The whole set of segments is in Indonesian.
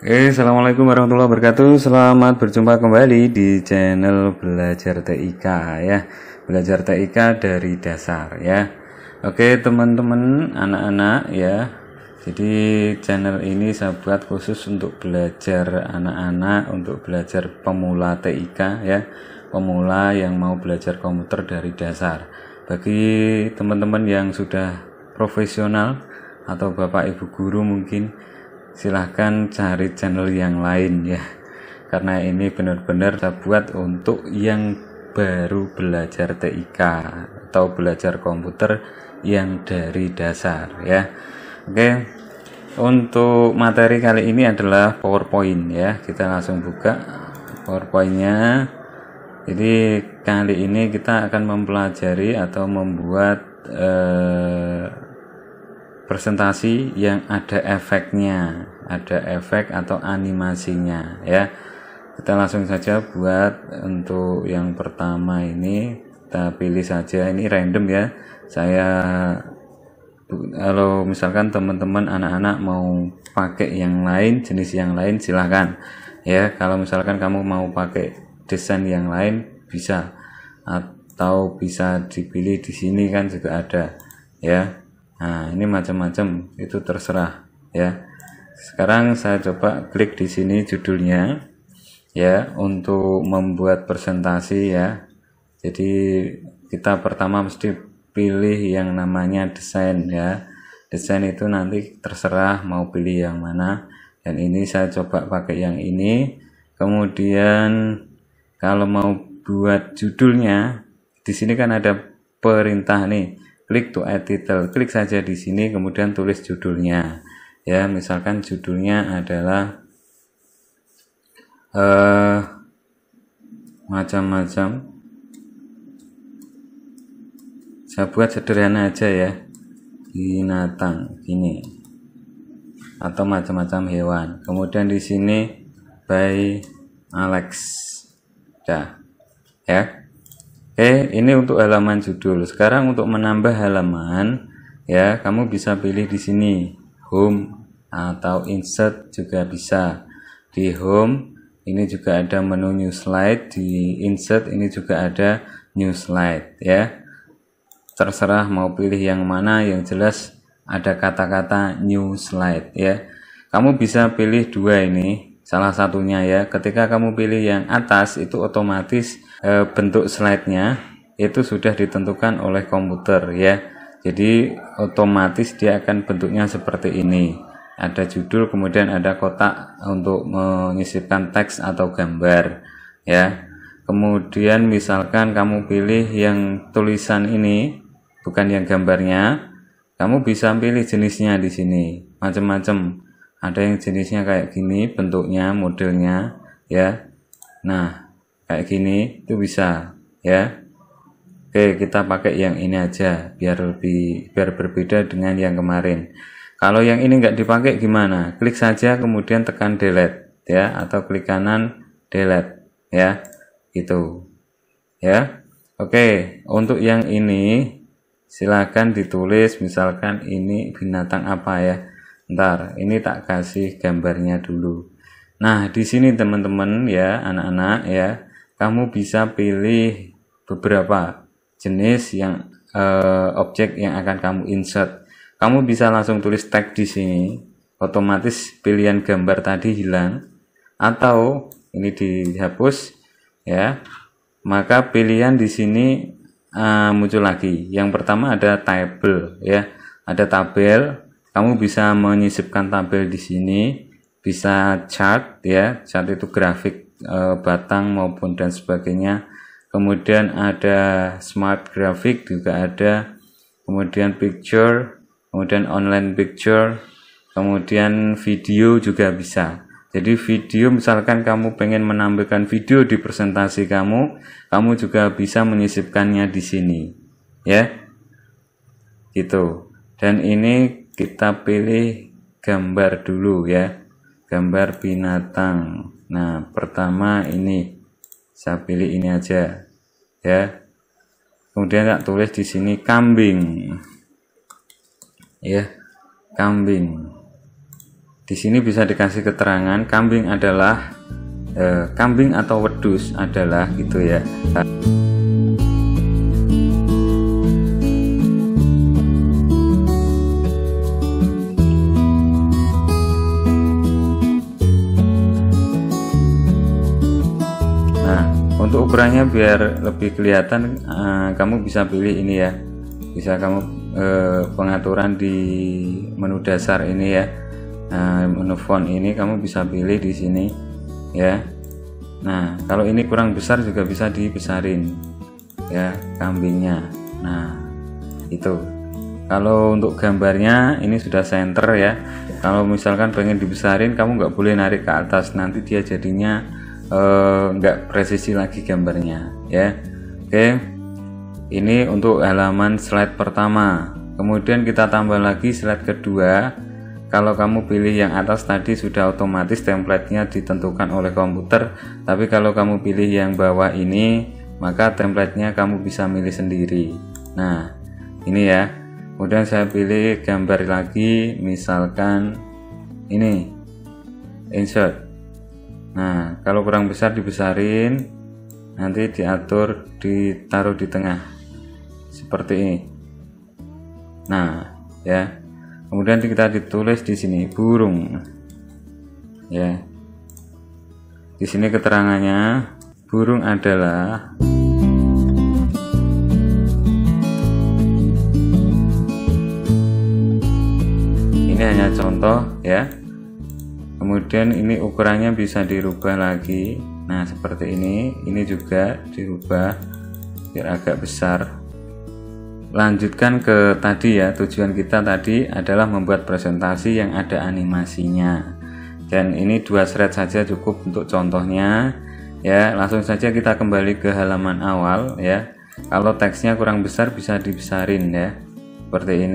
Assalamualaikum warahmatullahi wabarakatuh. Selamat berjumpa kembali di channel Belajar TIK ya. Belajar TIK dari dasar ya. Oke teman-teman, anak-anak ya. Jadi channel ini saya buat khusus untuk belajar anak-anak, untuk belajar pemula TIK ya. Pemula yang mau belajar komputer dari dasar. Bagi teman-teman yang sudah profesional atau Bapak Ibu guru mungkin silahkan cari channel yang lain ya, karena ini benar-benar saya buat untuk yang baru belajar TIK atau belajar komputer yang dari dasar ya. Oke, untuk materi kali ini adalah PowerPoint ya. Kita langsung buka PowerPointnya. Jadi kali ini kita akan mempelajari atau membuat presentasi yang ada efeknya, ada efek atau animasinya ya. Kita langsung saja buat. Untuk yang pertama ini kita pilih saja, ini random ya. Saya kalau misalkan teman-teman anak-anak mau pakai yang lain, jenis yang lain silahkan ya. Kalau misalkan kamu mau pakai desain yang lain bisa, atau bisa dipilih di sini kan juga ada ya. Nah, ini macam-macam, itu terserah ya. Sekarang saya coba klik di sini judulnya ya, untuk membuat presentasi ya. Jadi kita pertama mesti pilih yang namanya desain ya. Desain itu nanti terserah mau pilih yang mana. Dan ini saya coba pakai yang ini. Kemudian kalau mau buat judulnya, di sini kan ada perintah nih. Klik to add title, klik saja di sini, kemudian tulis judulnya ya. Misalkan judulnya adalah macam-macam, saya buat sederhana aja ya, binatang gini atau macam-macam hewan. Kemudian di sini by Alex dah ya. Oke, ini untuk halaman judul. Sekarang untuk menambah halaman ya, kamu bisa pilih di sini home atau insert juga bisa. Di home ini juga ada menu new slide, di insert ini juga ada new slide ya. Terserah mau pilih yang mana, yang jelas ada kata-kata new slide ya. Kamu bisa pilih dua ini, salah satunya ya. Ketika kamu pilih yang atas itu otomatis bentuk slide-nya itu sudah ditentukan oleh komputer ya. Jadi otomatis dia akan bentuknya seperti ini. Ada judul, kemudian ada kotak untuk menyisipkan teks atau gambar ya. Kemudian misalkan kamu pilih yang tulisan ini, bukan yang gambarnya, kamu bisa pilih jenisnya di sini. Macam-macam. Ada yang jenisnya kayak gini bentuknya, modelnya ya. Nah, kayak gini itu bisa ya. Oke, kita pakai yang ini aja biar berbeda dengan yang kemarin. Kalau yang ini nggak dipakai gimana? Klik saja kemudian tekan delete ya, atau klik kanan delete ya, gitu ya. Oke, untuk yang ini silakan ditulis, misalkan ini binatang apa ya. Ntar ini tak kasih gambarnya dulu. Nah, di sini teman-teman ya, anak-anak ya, kamu bisa pilih beberapa jenis yang objek yang akan kamu insert. Kamu bisa langsung tulis tag di sini, otomatis pilihan gambar tadi hilang, atau ini dihapus ya. Maka pilihan di sini muncul lagi. Yang pertama ada table ya, ada tabel. Kamu bisa menyisipkan tabel di sini, bisa chart ya, chart itu grafik batang maupun dan sebagainya. Kemudian ada smart graphic juga ada, kemudian picture, kemudian online picture, kemudian video juga bisa. Jadi video, misalkan kamu pengen menampilkan video di presentasi kamu juga bisa menyisipkannya di sini ya, gitu. Dan ini kita pilih gambar dulu ya, gambar binatang. Nah, pertama ini saya pilih ini aja ya. Kemudian tak tulis di sini kambing ya, kambing. Di sini bisa dikasih keterangan kambing adalah kambing atau wedus adalah gitu ya. Untuk ukurannya biar lebih kelihatan, kamu bisa pilih ini ya, bisa kamu pengaturan di menu dasar ini ya, menu font ini kamu bisa pilih di sini ya. Nah kalau ini kurang besar juga bisa dibesarin ya kambingnya. Nah itu kalau untuk gambarnya ini sudah center ya. Kalau misalkan pengen dibesarin, kamu nggak boleh narik ke atas, nanti dia jadinya nggak presisi lagi gambarnya ya. Oke, ini untuk halaman slide pertama. Kemudian kita tambah lagi slide kedua. Kalau kamu pilih yang atas tadi sudah otomatis template-nya ditentukan oleh komputer, tapi kalau kamu pilih yang bawah ini maka template-nya kamu bisa milih sendiri. Nah ini ya, kemudian saya pilih gambar lagi, misalkan ini insert. Nah kalau kurang besar dibesarin, nanti diatur ditaruh di tengah seperti ini. Nah ya, kemudian kita ditulis di sini burung ya. Di sini keterangannya burung adalah ini hanya contoh ya. Kemudian ini ukurannya bisa dirubah lagi. Nah seperti ini juga dirubah biar agak besar. Lanjutkan ke tadi ya, tujuan kita tadi adalah membuat presentasi yang ada animasinya, dan ini 2 slide saja cukup untuk contohnya ya. Langsung saja kita kembali ke halaman awal ya. Kalau teksnya kurang besar bisa dibesarin ya, seperti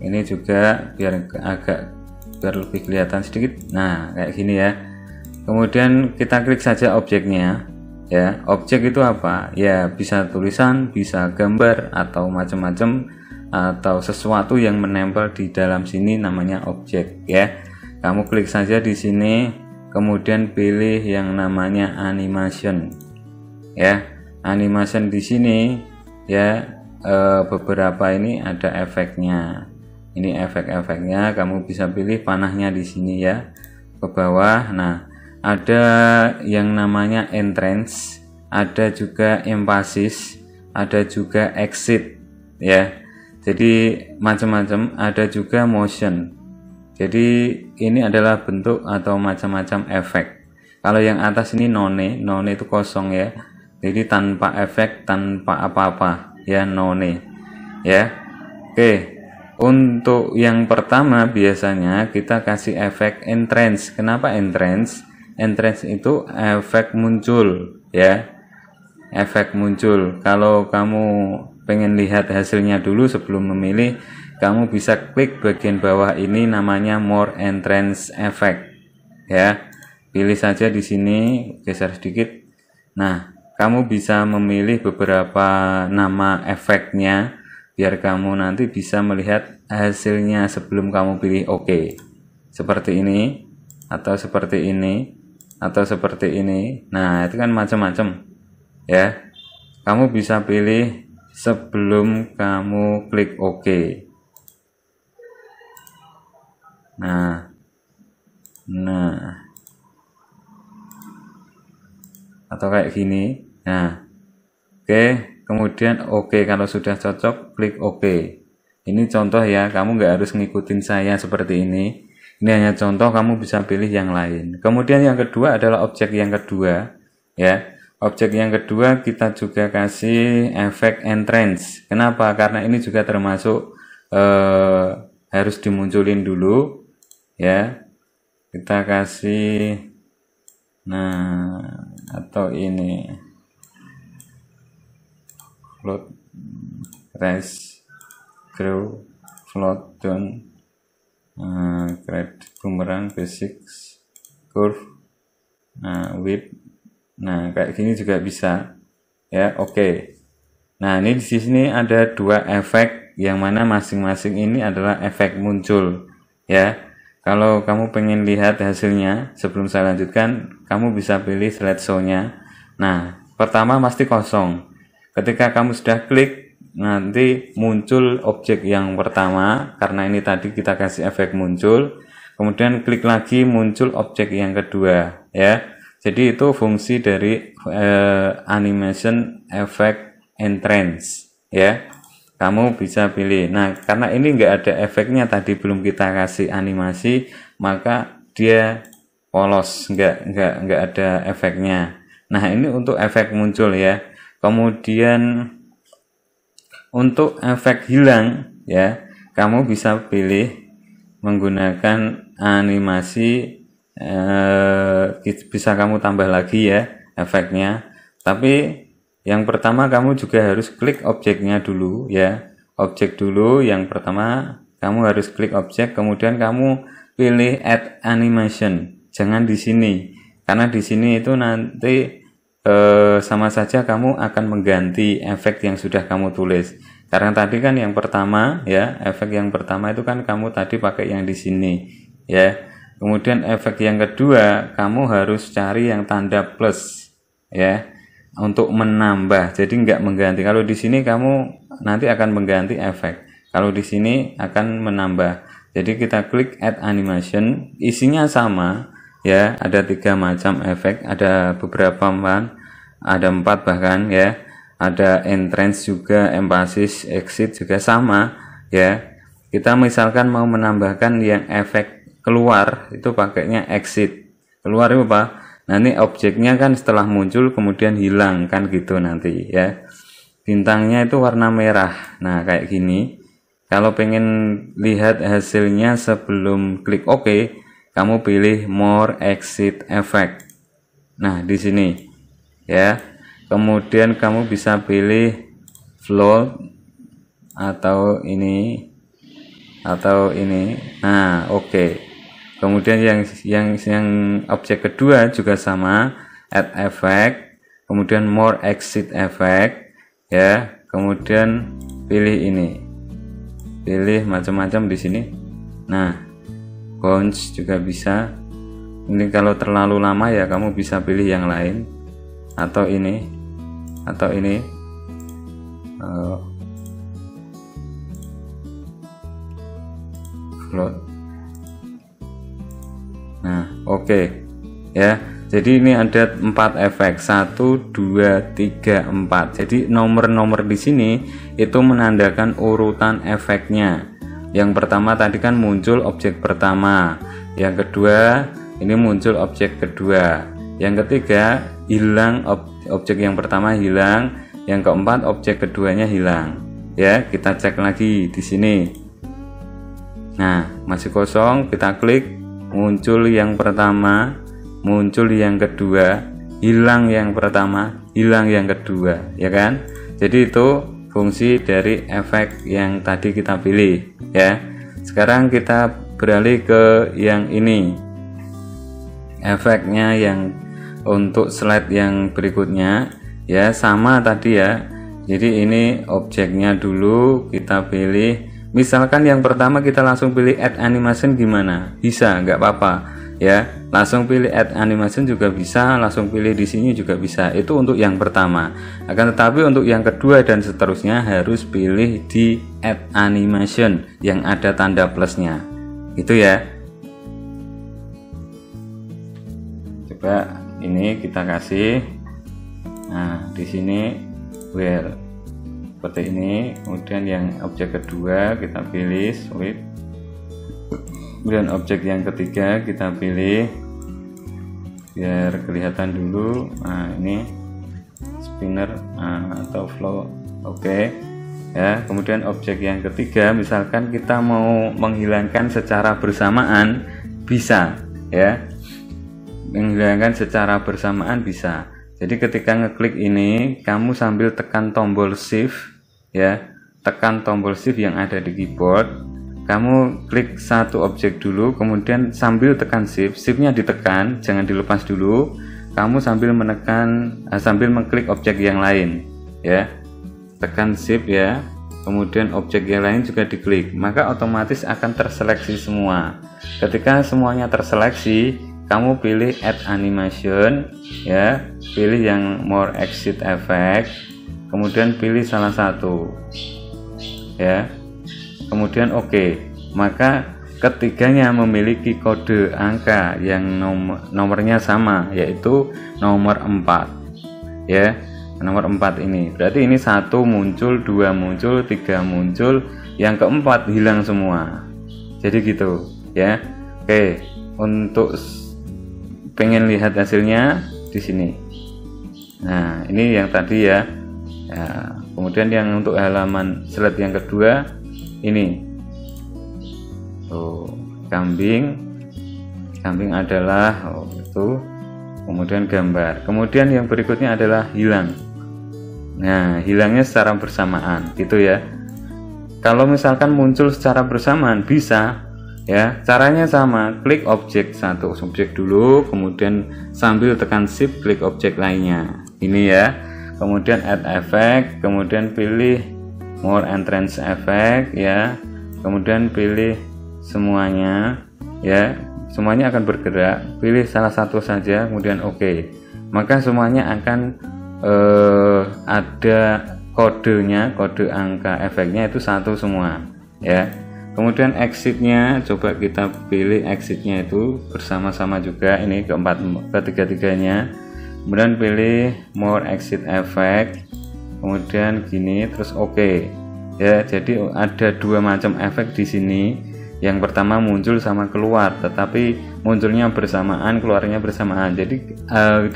ini juga biar lebih kelihatan sedikit. Nah kayak gini ya. Kemudian kita klik saja objeknya ya. Objek itu apa ya? Bisa tulisan, bisa gambar, atau macam-macam, atau sesuatu yang menempel di dalam sini namanya objek ya. Kamu klik saja di sini, kemudian pilih yang namanya animation ya. Animation di sini ya, beberapa ini ada efeknya. Ini efek-efeknya, kamu bisa pilih panahnya di sini ya, ke bawah. Nah ada yang namanya entrance, ada juga emphasis, ada juga exit ya. Jadi macam-macam, ada juga motion. Jadi ini adalah bentuk atau macam-macam efek. Kalau yang atas ini none itu kosong ya, jadi tanpa efek, tanpa apa-apa ya, none ya. Oke, untuk yang pertama biasanya kita kasih efek entrance. Kenapa entrance? Entrance itu efek muncul ya, efek muncul. Kalau kamu pengen lihat hasilnya dulu sebelum memilih, kamu bisa klik bagian bawah ini, namanya more entrance effect ya. Pilih saja di sini, geser sedikit. Nah kamu bisa memilih beberapa nama efeknya biar kamu nanti bisa melihat hasilnya sebelum kamu pilih OK. Seperti ini, atau seperti ini, atau seperti ini. Nah itu kan macam-macam ya. Kamu bisa pilih sebelum kamu klik OK. Nah atau kayak gini. Nah oke, kemudian OK. Kalau sudah cocok, klik OK. Ini contoh ya, kamu nggak harus ngikutin saya seperti ini. Ini hanya contoh, kamu bisa pilih yang lain. Kemudian yang kedua adalah objek yang kedua ya. Objek yang kedua kita juga kasih efek entrance. Kenapa? Karena ini juga termasuk harus dimunculin dulu ya. Kita kasih atau ini float, rise, grow, float, down, grade, bumerang, basics, curve, width. Nah kayak gini juga bisa ya. Oke. Nah ini di sini ada 2 efek, yang mana masing-masing ini adalah efek muncul ya. Kalau kamu pengen lihat hasilnya, sebelum saya lanjutkan, kamu bisa pilih slideshow-nya. Nah, pertama pasti kosong. Ketika kamu sudah klik, nanti muncul objek yang pertama, karena ini tadi kita kasih efek muncul. Kemudian klik lagi, muncul objek yang kedua, ya. Jadi itu fungsi dari animation effect entrance, ya. Kamu bisa pilih. Nah, karena ini enggak ada efeknya tadi, belum kita kasih animasi, maka dia polos, enggak ada efeknya. Nah, ini untuk efek muncul, ya. Kemudian untuk efek hilang, ya, kamu bisa pilih menggunakan animasi, bisa kamu tambah lagi ya efeknya. Tapi yang pertama kamu juga harus klik objeknya dulu, ya. Objek dulu yang pertama kamu harus klik objek, kemudian kamu pilih add animation. Jangan di sini, karena di sini itu nanti sama saja kamu akan mengganti efek yang sudah kamu tulis. Karena tadi kan yang pertama, ya, efek yang pertama itu kan kamu tadi pakai yang di sini, ya. Kemudian efek yang kedua kamu harus cari yang tanda plus, ya, untuk menambah. Jadi enggak mengganti. Kalau di sini kamu nanti akan mengganti efek. Kalau di sini akan menambah. Jadi kita klik add animation, isinya sama, ya. Ada 3 macam efek, ada beberapa ada 4 bahkan, ya. Ada entrance juga, emphasis, exit juga sama, ya. Kita misalkan mau menambahkan yang efek keluar, itu pakainya exit. Keluar itu apa? Nanti objeknya kan setelah muncul kemudian hilang, kan gitu nanti, ya. Bintangnya itu warna merah. Nah, kayak gini. Kalau pengen lihat hasilnya sebelum klik OK, kamu pilih more exit effect. Nah, di sini, ya. Kemudian kamu bisa pilih float atau ini. Nah, oke. Kemudian yang objek kedua juga sama, add effect, kemudian more exit effect, ya. Kemudian pilih ini. Pilih macam-macam di sini. Nah, bounce juga bisa. Ini kalau terlalu lama ya kamu bisa pilih yang lain, atau ini, float. Nah, oke, ya. Jadi ini ada 4 efek, 1, 2, 3, 4. Jadi nomor-nomor di sini itu menandakan urutan efeknya. Yang pertama tadi kan muncul objek pertama, yang kedua ini muncul objek kedua, yang ketiga hilang objek yang pertama hilang, yang keempat objek keduanya hilang. Ya, kita cek lagi di sini. Nah, masih kosong, kita klik. Muncul yang pertama, muncul yang kedua, hilang yang pertama, hilang yang kedua, ya kan? Jadi itu fungsi dari efek yang tadi kita pilih, ya. Sekarang kita beralih ke yang ini, efeknya yang untuk slide yang berikutnya, ya, sama tadi, ya. Jadi ini objeknya dulu kita pilih. Misalkan yang pertama kita langsung pilih add animation, gimana? Bisa, nggak apa-apa, ya. Langsung pilih add animation juga bisa, langsung pilih di sini juga bisa. Itu untuk yang pertama. Akan tetapi untuk yang kedua dan seterusnya harus pilih di add animation yang ada tanda plusnya. Itu, ya. Coba ini kita kasih. Nah, di sini where seperti ini. Kemudian yang objek kedua kita pilih sweep, kemudian objek yang ketiga kita pilih biar kelihatan dulu. Nah, ini spinner, atau flow, oke, ya. Kemudian objek yang ketiga misalkan kita mau menghilangkan secara bersamaan, bisa, ya. Menghilangkan secara bersamaan bisa. Jadi ketika ngeklik ini, kamu sambil tekan tombol shift, ya, tekan tombol shift yang ada di keyboard, kamu klik satu objek dulu, kemudian sambil tekan shift, shiftnya ditekan, jangan dilepas dulu, kamu sambil menekan, sambil mengklik objek yang lain, ya, tekan shift, ya, kemudian objek yang lain juga diklik, maka otomatis akan terseleksi semua. Ketika semuanya terseleksi, kamu pilih add animation ya, pilih yang more exit effect, kemudian pilih salah satu ya, kemudian oke. Maka ketiganya memiliki kode angka yang nomornya sama, yaitu nomor 4 ya, nomor 4 ini berarti ini 1 muncul, 2 muncul, 3 muncul, yang keempat hilang semua. Jadi gitu ya. Oke, untuk pengen lihat hasilnya di sini. Nah, ini yang tadi ya. Kemudian yang untuk halaman slide yang kedua ini. Kambing adalah itu, kemudian gambar, kemudian yang berikutnya adalah hilang. Nah, hilangnya secara bersamaan gitu ya. Kalau misalkan muncul secara bersamaan bisa ya, caranya sama, klik objek satu objek dulu, kemudian sambil tekan shift klik objek lainnya ini ya, kemudian add effect, kemudian pilih more entrance effect ya, kemudian pilih semuanya ya, semuanya akan bergerak, pilih salah satu saja, kemudian oke. Maka semuanya akan ada kodenya, kode angka efeknya itu 1 semua ya. Kemudian exitnya, coba kita pilih exitnya itu bersama-sama juga, ini ketiga-tiganya. Kemudian pilih more exit effect, kemudian gini, terus oke ya. Jadi ada 2 macam efek di sini. Yang pertama muncul sama keluar, tetapi munculnya bersamaan, keluarnya bersamaan. Jadi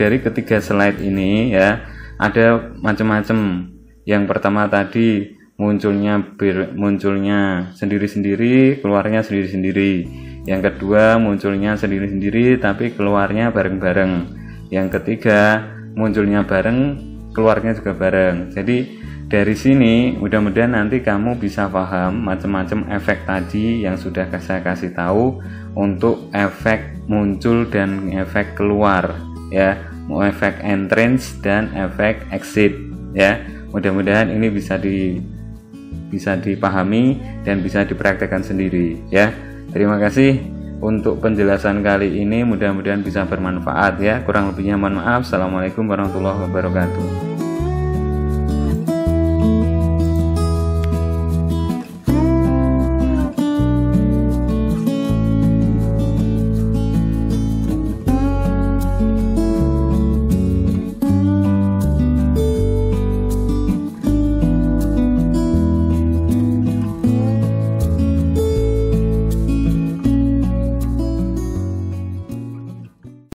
dari ketiga slide ini ya, ada macam-macam. Yang pertama tadi munculnya sendiri-sendiri, keluarnya sendiri-sendiri. Yang kedua munculnya sendiri-sendiri tapi keluarnya bareng-bareng. Yang ketiga munculnya bareng, keluarnya juga bareng. Jadi dari sini mudah-mudahan nanti kamu bisa paham macam-macam efek tadi yang sudah saya kasih tahu untuk efek muncul dan efek keluar ya, efek entrance dan efek exit ya. Mudah-mudahan ini bisa dipahami dan bisa dipraktekkan sendiri ya. Terima kasih untuk penjelasan kali ini, mudah-mudahan bisa bermanfaat ya. Kurang lebihnya mohon maaf. Assalamualaikum warahmatullahi wabarakatuh.